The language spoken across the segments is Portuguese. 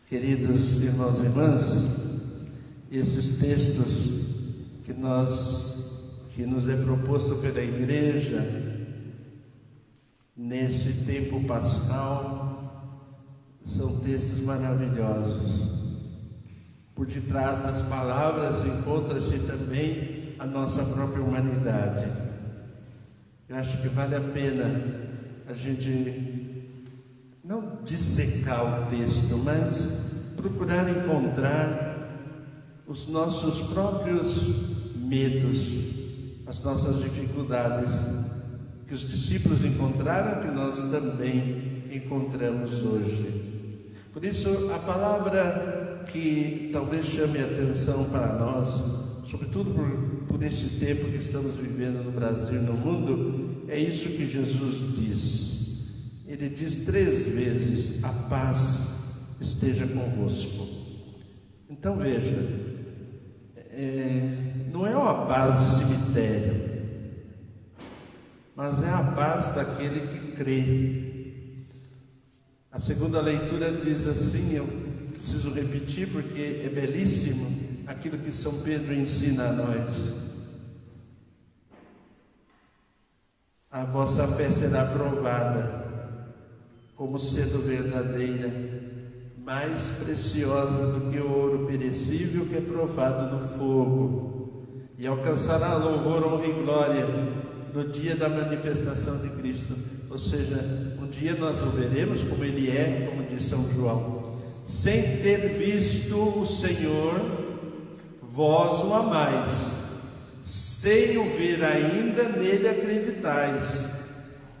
Queridos irmãos e irmãs, esses textos que nos é proposto pela igreja nesse tempo pascal são textos maravilhosos. Por detrás das palavras encontra-se também a nossa própria humanidade. Eu acho que vale a pena a gente não dissecar o texto, mas procurar encontrar os nossos próprios medos, as nossas dificuldades que os discípulos encontraram, que nós também encontramos hoje. Por isso, a palavra que talvez chame a atenção para nós, sobretudo por esse tempo que estamos vivendo no Brasil e no mundo, é isso que Jesus diz. Ele diz 3 vezes: a paz esteja convosco. Então veja, não é uma paz de cemitério, mas é a paz daquele que crê. A segunda leitura diz assim, eu preciso repetir porque é belíssimo aquilo que São Pedro ensina a nós: a vossa fé será provada, como sendo verdadeira, mais preciosa do que o ouro perecível que é provado no fogo, e alcançará louvor, honra e glória no dia da manifestação de Cristo. Ou seja, um dia nós o veremos como Ele é, como diz São João. Sem ter visto o Senhor, vós o amais, sem o ver ainda, nele acreditais.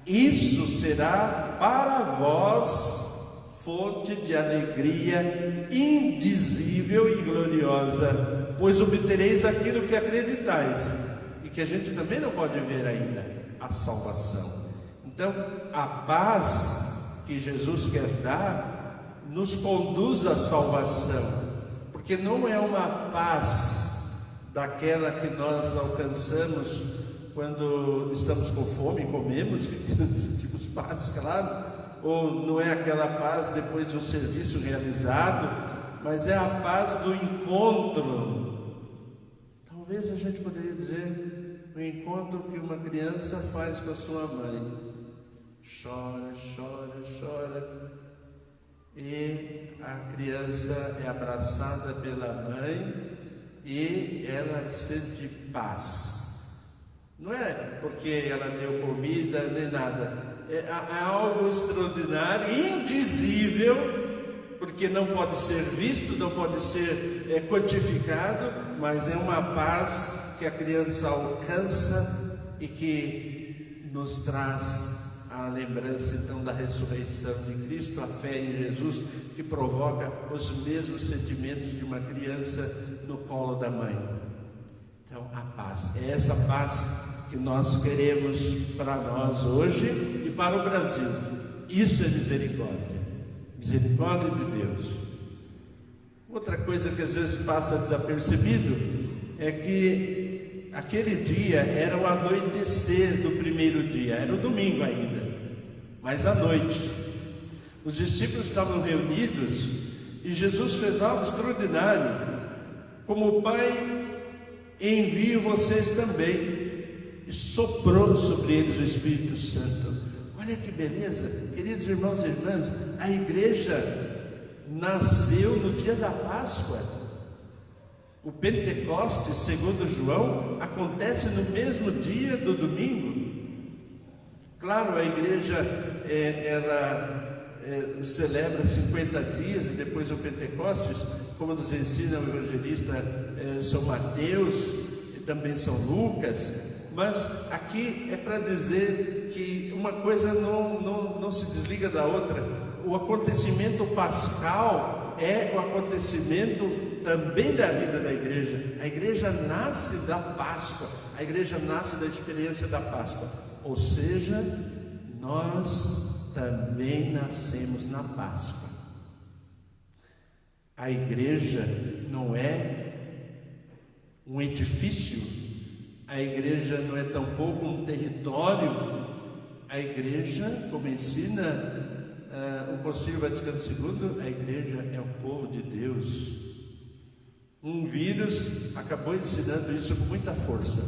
Isso será para vós fonte de alegria indizível e gloriosa, pois obtereis aquilo que acreditais, e que a gente também não pode ver ainda, a salvação. Então, a paz que Jesus quer dar nos conduz à salvação, porque não é uma paz daquela que nós alcançamos quando estamos com fome e comemos, sentimos paz, claro, ou não é aquela paz depois de um serviço realizado, mas é a paz do encontro. Talvez a gente poderia dizer o encontro que uma criança faz com a sua mãe. Chora, chora, chora, e a criança é abraçada pela mãe e ela sente paz. Não é porque ela deu comida nem nada, é algo extraordinário, indizível, porque não pode ser visto, não pode ser quantificado, mas é uma paz que a criança alcança e que nos traz a lembrança então da ressurreição de Cristo, a fé em Jesus, que provoca os mesmos sentimentos de uma criança no colo da mãe. Então, a paz, é essa paz que nós queremos para nós hoje e para o Brasil. Isso é misericórdia, misericórdia de Deus. Outra coisa que às vezes passa desapercebido é que aquele dia era o anoitecer do primeiro dia, era o domingo ainda, mas à noite os discípulos estavam reunidos e Jesus fez algo extraordinário: como o Pai, envio vocês também. E soprou sobre eles o Espírito Santo. Olha que beleza, queridos irmãos e irmãs, a igreja nasceu no dia da Páscoa. O Pentecostes, segundo João, acontece no mesmo dia do domingo. Claro, a igreja celebra 50 dias e depois o Pentecostes, como nos ensina o evangelista São Mateus e também São Lucas. Mas aqui é para dizer que uma coisa não se desliga da outra. O acontecimento pascal é o acontecimento também da vida da igreja. A igreja nasce da Páscoa, a igreja nasce da experiência da Páscoa. Ou seja, nós também nascemos na Páscoa. A igreja não é um edifício, a igreja não é tampouco um território. A igreja, como ensina o Concílio Vaticano II, a igreja é o povo de Deus. Um vírus acabou ensinando isso com muita força,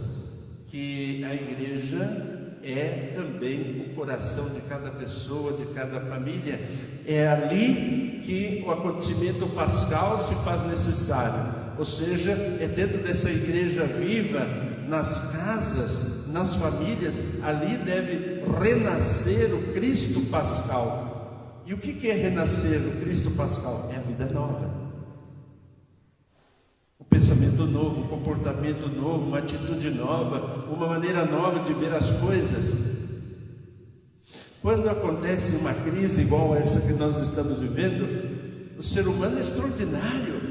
que a igreja é também o coração de cada pessoa, de cada família. É ali que o acontecimento pascal se faz necessário, ou seja, é dentro dessa igreja viva, nas casas, nas famílias, ali deve renascer o Cristo pascal. E o que é renascer o Cristo pascal? É a vida nova, o pensamento novo, o comportamento novo, uma atitude nova, uma maneira nova de ver as coisas. Quando acontece uma crise igual a essa que nós estamos vivendo, o ser humano é extraordinário.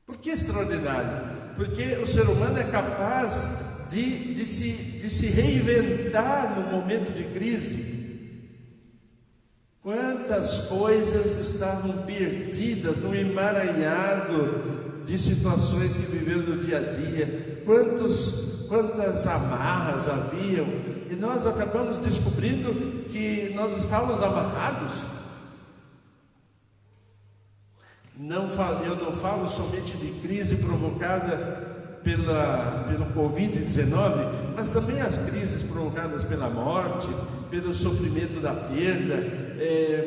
Por que extraordinário? Porque o ser humano é capaz de se reinventar no momento de crise. Quantas coisas estavam perdidas no emaranhado de situações que vivemos no dia a dia, quantas amarras haviam, e nós acabamos descobrindo que nós estávamos amarrados. Eu não falo somente de crise provocada pelo Covid-19, mas também as crises provocadas pela morte, pelo sofrimento da perda,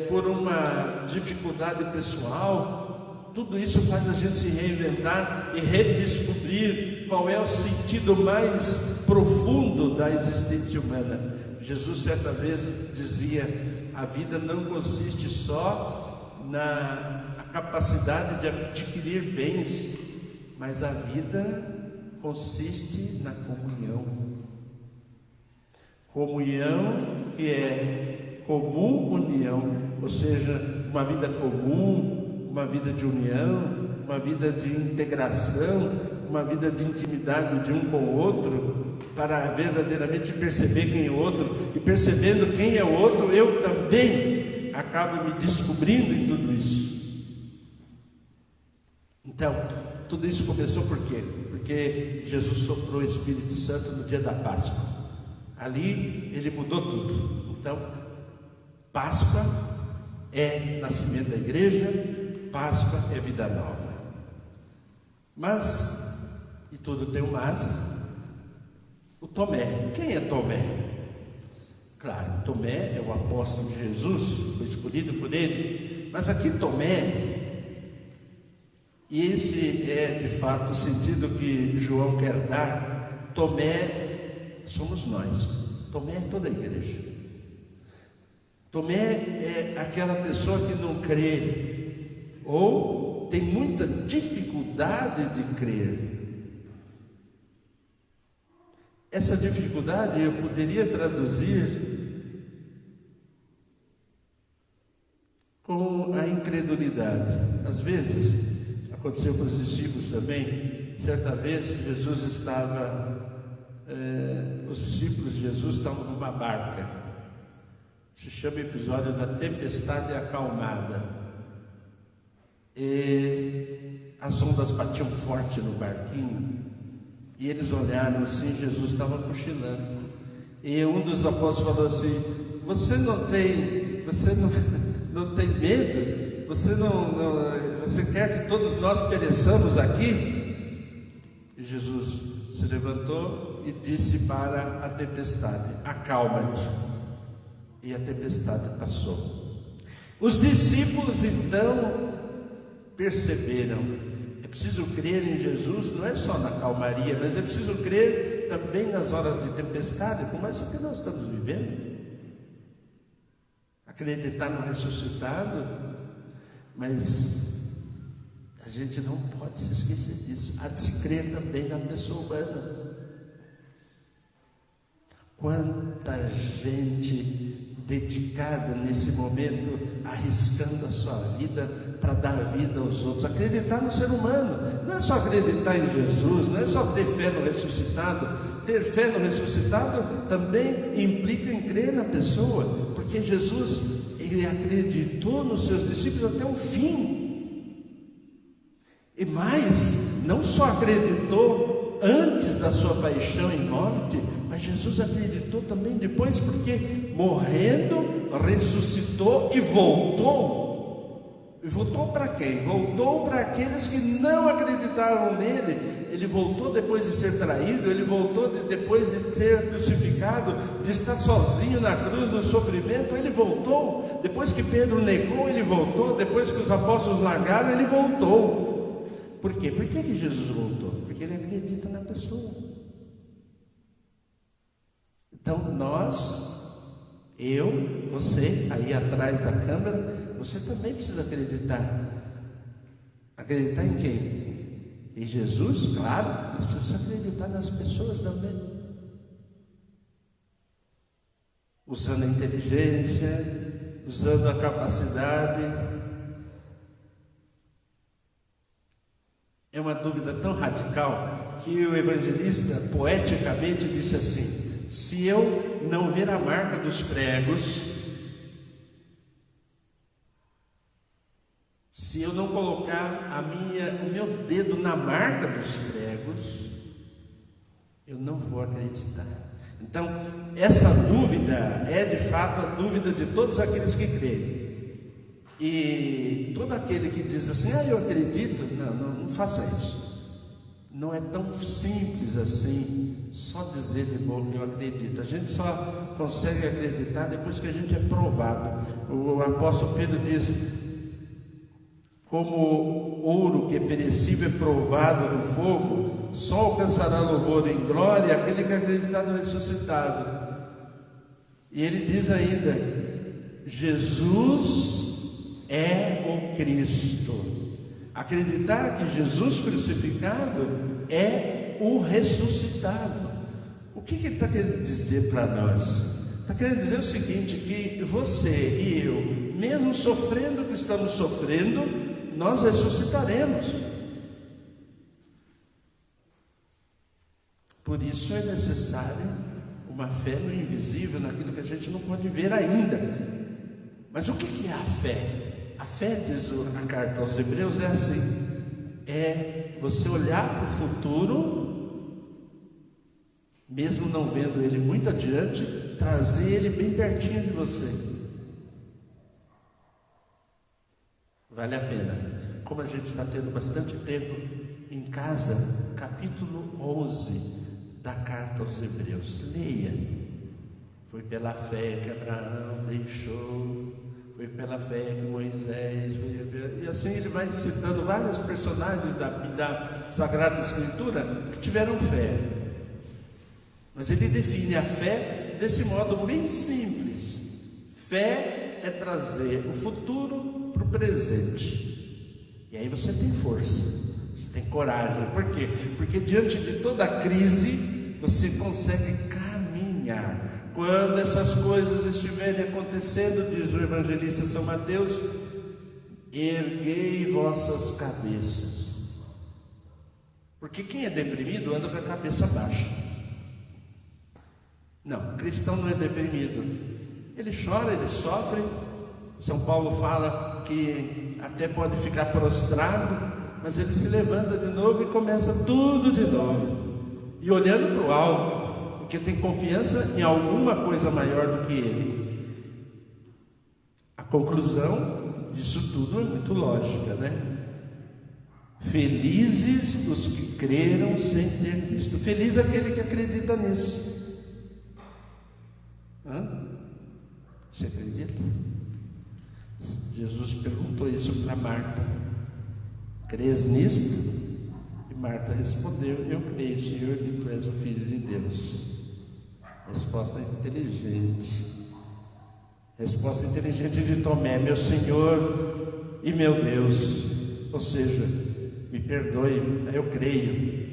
por uma dificuldade pessoal. Tudo isso faz a gente se reinventar e redescobrir qual é o sentido mais profundo da existência humana. Jesus certa vez dizia: a vida não consiste só na capacidade de adquirir bens, mas a vida consiste na comunhão. Comunhão que é comum união, ou seja, uma vida comum, uma vida de união, uma vida de integração, uma vida de intimidade de um com o outro, para verdadeiramente perceber quem é o outro, e percebendo quem é o outro, eu também acabo me descobrindo em tudo isso. Então, tudo isso começou por quê? Porque Jesus soprou o Espírito Santo no dia da Páscoa. Ali ele mudou tudo. Então, Páscoa é nascimento da igreja, Páscoa é vida nova. Mas, e tudo tem um mas, o Tomé. Quem é Tomé? Claro, Tomé é o apóstolo de Jesus, foi escolhido por ele. Mas aqui Tomé, e esse é de fato o sentido que João quer dar. Tomé somos nós. Tomé é toda a igreja. Tomé é aquela pessoa que não crê, ou tem muita dificuldade de crer. Essa dificuldade eu poderia traduzir com a incredulidade. Às vezes, aconteceu com os discípulos também. Certa vez Jesus os discípulos de Jesus estavam numa barca. Se chama episódio da tempestade acalmada. E as ondas batiam forte no barquinho. E eles olharam assim, Jesus estava cochilando. E um dos apóstolos falou assim: você não tem medo? Você quer que todos nós pereçamos aqui? E Jesus se levantou e disse para a tempestade: acalma-te. E a tempestade passou. Os discípulos então perceberam: é preciso crer em Jesus, não é só na calmaria, mas é preciso crer também nas horas de tempestade, como essa que nós estamos vivendo. Acreditar no ressuscitado. Mas a gente não pode se esquecer disso. Há de se crer também na pessoa humana. Quanta gente dedicada nesse momento, arriscando a sua vida para dar vida aos outros. Acreditar no ser humano, não é só acreditar em Jesus, não é só ter fé no ressuscitado. Ter fé no ressuscitado também implica em crer na pessoa, porque Jesus, ele acreditou nos seus discípulos até o fim. E mais, não só acreditou antes da sua paixão e morte, mas Jesus acreditou também depois, porque morrendo, ressuscitou e voltou. E voltou para quem? Voltou para aqueles que não acreditavam nele. Ele voltou depois de ser traído, ele voltou depois de ser crucificado, de estar sozinho na cruz, no sofrimento. Ele voltou. Depois que Pedro negou, ele voltou. Depois que os apóstolos largaram, ele voltou. Por quê? Por que Jesus voltou? Porque ele acredita na pessoa. Então nós, eu, você, aí atrás da câmera, você também precisa acreditar. Acreditar em quem? Em Jesus, claro, mas precisa acreditar nas pessoas também. Usando a inteligência, usando a capacidade. É uma dúvida tão radical que o evangelista poeticamente disse assim: se eu não ver a marca dos pregos, se eu não colocar o meu dedo na marca dos pregos, eu não vou acreditar. Então, essa dúvida é de fato a dúvida de todos aqueles que creem. E todo aquele que diz assim, eu acredito, não faça isso. Não é tão simples assim, só dizer de boca eu acredito. A gente só consegue acreditar depois que a gente é provado. O apóstolo Pedro diz: como ouro que é perecível é provado no fogo, só alcançará louvor em glória aquele que acreditar no ressuscitado. E ele diz ainda: Jesus é o Cristo. Acreditar que Jesus crucificado é o ressuscitado. O que ele está querendo dizer para nós? Está querendo dizer o seguinte: que você e eu, mesmo sofrendo o que estamos sofrendo, nós ressuscitaremos. Por isso é necessária uma fé no invisível, naquilo que a gente não pode ver ainda. Mas o que é a fé? A fé, diz a carta aos Hebreus, é assim: é você olhar para o futuro, mesmo não vendo ele muito adiante, trazer ele bem pertinho de você. Vale a pena. Como a gente está tendo bastante tempo em casa, capítulo 11 da carta aos Hebreus, leia. Foi pela fé que Abraão deixou, foi pela fé que Moisés, e assim ele vai citando vários personagens da Sagrada Escritura que tiveram fé. Mas ele define a fé desse modo bem simples: fé é trazer o futuro para o presente. E aí você tem força, você tem coragem. Por quê? Porque diante de toda a crise, você consegue caminhar. Quando essas coisas estiverem acontecendo, diz o evangelista São Mateus, erguei vossas cabeças. Porque quem é deprimido anda com a cabeça baixa. Não, cristão não é deprimido. Ele chora, ele sofre. São Paulo fala que até pode ficar prostrado, mas ele se levanta de novo e começa tudo de novo. E olhando para o alto, porque tem confiança em alguma coisa maior do que ele. A conclusão disso tudo é muito lógica, né? Felizes os que creram sem ter visto. Feliz aquele que acredita nisso. Você acredita? Jesus perguntou isso para Marta: crês nisto? E Marta respondeu: eu creio, Senhor, que tu és o Filho de Deus. Resposta inteligente. Resposta inteligente de Tomé: meu Senhor e meu Deus. Ou seja, me perdoe, eu creio.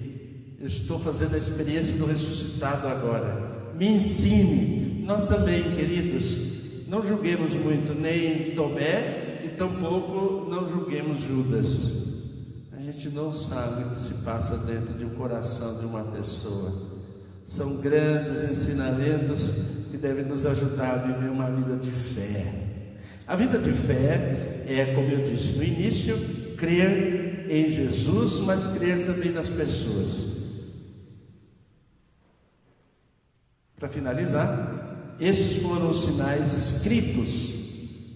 Eu estou fazendo a experiência do ressuscitado agora. Me ensine. Nós também, queridos, não julguemos muito nem Tomé e tampouco não julguemos Judas. A gente não sabe o que se passa dentro de um coração de uma pessoa. São grandes ensinamentos que devem nos ajudar a viver uma vida de fé. A vida de fé é, como eu disse no início, crer em Jesus, mas crer também nas pessoas. Para finalizar, estes foram os sinais escritos.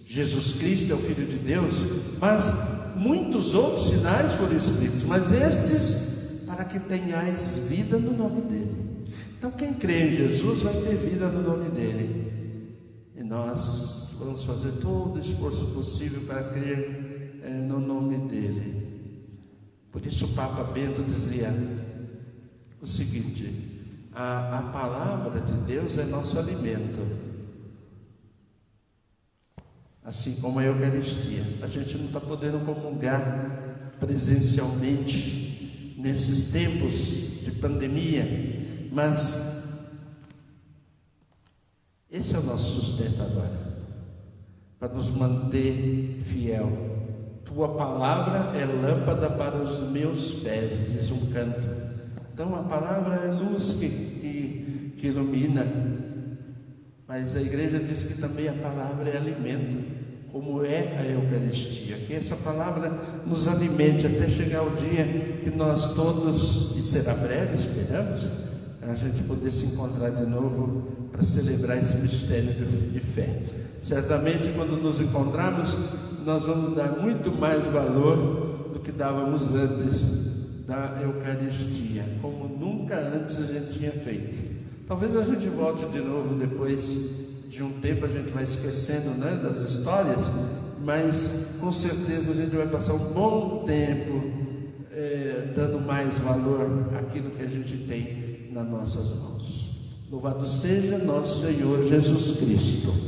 Jesus Cristo é o Filho de Deus, mas muitos outros sinais foram escritos, mas estes para que tenhais vida no nome dele. Então quem crê em Jesus vai ter vida no nome dele, e nós vamos fazer todo o esforço possível para crer no nome dele. Por isso o Papa Bento dizia o seguinte: a palavra de Deus é nosso alimento, assim como a Eucaristia. A gente não está podendo comungar presencialmente nesses tempos de pandemia, mas esse é o nosso sustento agora, para nos manter fiel. Tua palavra é lâmpada para os meus pés, diz um canto. Então a palavra é luz que ilumina, mas a igreja diz que também a palavra é alimento, como é a Eucaristia. Que essa palavra nos alimente até chegar o dia que nós todos, e será breve, esperamos, a gente poder se encontrar de novo para celebrar esse mistério de fé. Certamente quando nos encontrarmos, nós vamos dar muito mais valor do que dávamos antes da Eucaristia, como nunca antes a gente tinha feito. Talvez a gente volte de novo depois de um tempo, a gente vai esquecendo, né, das histórias, mas com certeza a gente vai passar um bom tempo dando mais valor àquilo que a gente tem nas nossas mãos. Louvado seja nosso Senhor Jesus Cristo.